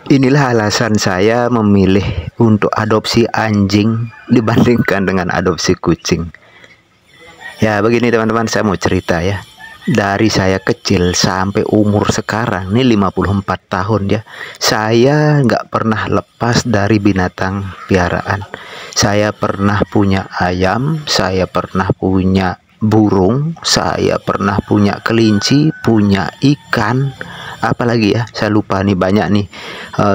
Inilah alasan saya memilih untuk adopsi anjing dibandingkan dengan adopsi kucing. Ya begini teman-teman, saya mau cerita ya. Dari saya kecil sampai umur sekarang ini 54 tahun ya, saya nggak pernah lepas dari binatang piaraan. Saya pernah punya ayam, saya pernah punya burung, saya pernah punya kelinci, punya ikan, apalagi ya saya lupa nih, banyak nih.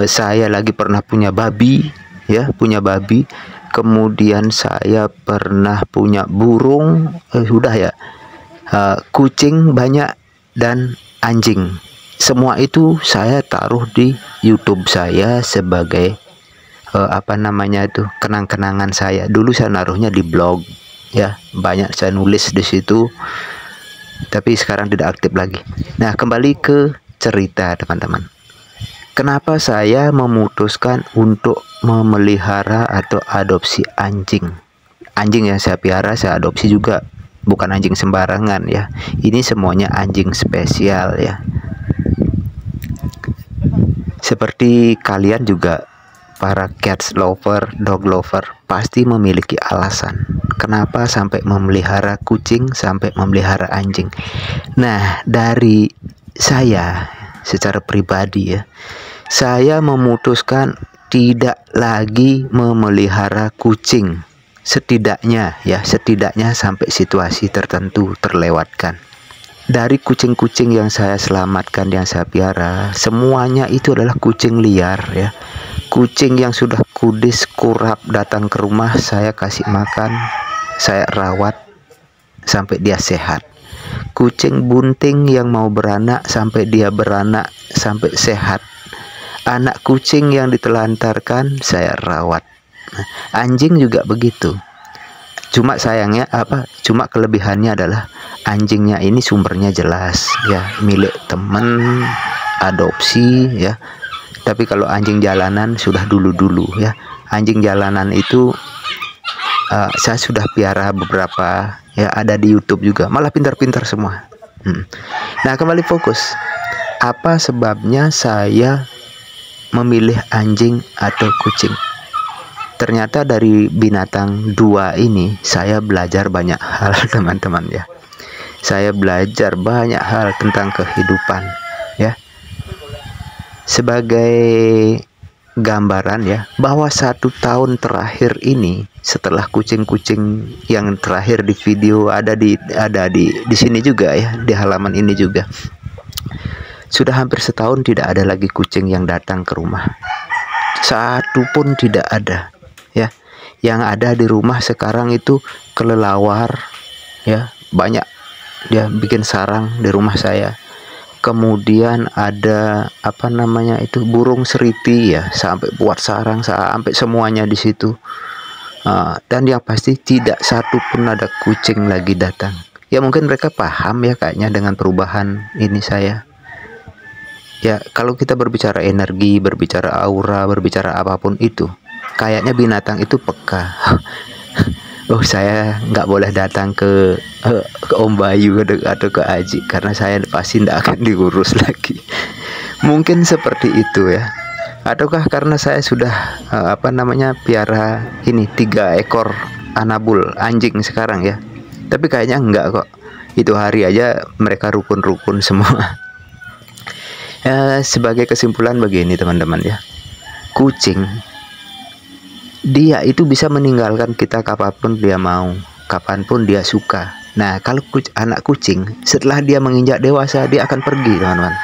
Saya lagi pernah punya babi ya, punya babi. Kemudian saya pernah punya burung, sudah ya, kucing banyak, dan anjing. Semua itu saya taruh di YouTube saya sebagai apa namanya itu, kenang-kenangan saya. Dulu saya naruhnya di blog ya, banyak saya nulis di situ, tapi sekarang tidak aktif lagi. Nah, kembali ke cerita teman-teman. Kenapa saya memutuskan untuk memelihara atau adopsi anjing? Anjing yang saya piara saya adopsi juga, bukan anjing sembarangan ya. Ini semuanya anjing spesial ya. Seperti kalian juga, para cats lover, dog lover, pasti memiliki alasan kenapa sampai memelihara kucing, sampai memelihara anjing. Nah, dari saya secara pribadi ya, saya memutuskan tidak lagi memelihara kucing, setidaknya ya, setidaknya sampai situasi tertentu terlewatkan. Dari kucing-kucing yang saya selamatkan, yang saya piara, semuanya itu adalah kucing liar ya. Kucing yang sudah kudis kurap datang ke rumah, saya kasih makan, saya rawat sampai dia sehat. Kucing bunting yang mau beranak sampai dia beranak, sampai sehat. Anak kucing yang ditelantarkan saya rawat. Anjing juga begitu. Cuma sayangnya apa? Cuma kelebihannya adalah anjingnya ini sumbernya jelas ya, milik temen, adopsi ya. Tapi kalau anjing jalanan sudah dulu-dulu ya. Anjing jalanan itu saya sudah piara beberapa ya, ada di YouTube juga, malah pintar-pintar semua. Nah, kembali fokus. Apa sebabnya saya memilih anjing atau kucing? Ternyata dari binatang dua ini saya belajar banyak hal teman-teman ya. Saya belajar banyak hal tentang kehidupan ya. Sebagai gambaran ya, bahwa 1 tahun terakhir ini, setelah kucing-kucing yang terakhir di video ada di sini juga ya, di halaman ini juga, sudah hampir setahun tidak ada lagi kucing yang datang ke rumah. Satu pun tidak ada ya. Yang ada di rumah sekarang itu kelelawar ya, banyak dia bikin sarang di rumah saya. Kemudian ada apa namanya itu, burung seriti ya, sampai buat sarang, sampai semuanya di situ. Dan yang pasti tidak satu pun ada kucing lagi datang. Ya mungkin mereka paham ya kayaknya dengan perubahan ini saya. Ya kalau kita berbicara energi, berbicara aura, berbicara apapun itu, kayaknya binatang itu peka. Oh, saya nggak boleh datang ke Om Bayu atau ke Aji karena saya pasti tidak akan diurus lagi. Mungkin seperti itu ya. Ataukah karena saya sudah apa namanya, piara ini 3 ekor anabul anjing sekarang ya. Tapi kayaknya enggak kok. Itu hari aja mereka rukun-rukun semua. Sebagai kesimpulan begini teman-teman ya. Kucing, dia itu bisa meninggalkan kita kapanpun dia mau, kapanpun dia suka. Nah, kalau anak kucing setelah dia menginjak dewasa, dia akan pergi teman-teman.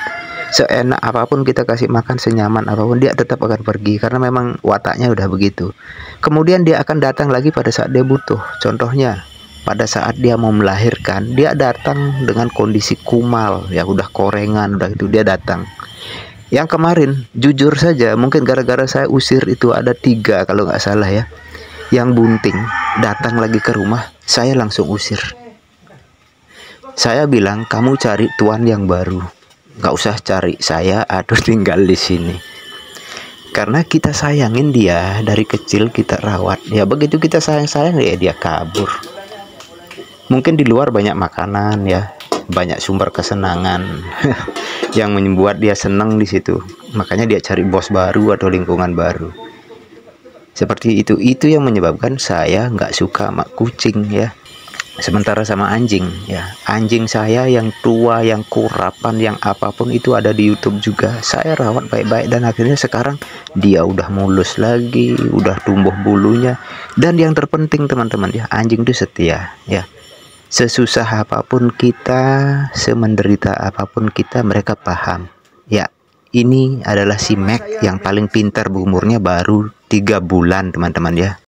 Seenak apapun kita kasih makan, senyaman apapun, dia tetap akan pergi karena memang wataknya udah begitu. Kemudian dia akan datang lagi pada saat dia butuh. Contohnya pada saat dia mau melahirkan, dia datang dengan kondisi kumal ya, udah korengan, udah itu dia datang. Yang kemarin jujur saja, mungkin gara-gara saya usir itu ada 3 kalau nggak salah ya, yang bunting datang lagi ke rumah, saya langsung usir. Saya bilang, kamu cari tuan yang baru, nggak usah cari saya atau tinggal di sini. Karena kita sayangin dia dari kecil, kita rawat ya, begitu kita sayang-sayang ya dia kabur. Mungkin di luar banyak makanan ya, banyak sumber kesenangan yang membuat dia senang di situ. Makanya dia cari bos baru atau lingkungan baru. Seperti itu yang menyebabkan saya nggak suka sama kucing ya. Sementara sama anjing ya, anjing saya yang tua, yang kurapan, yang apapun itu ada di YouTube juga. Saya rawat baik-baik dan akhirnya sekarang dia udah mulus lagi, udah tumbuh bulunya. Dan yang terpenting teman-teman ya, anjing itu setia ya. Sesusah apapun kita, semenderita apapun kita, mereka paham ya. Ini adalah si Mac yang paling pintar, umurnya baru 3 bulan teman-teman ya.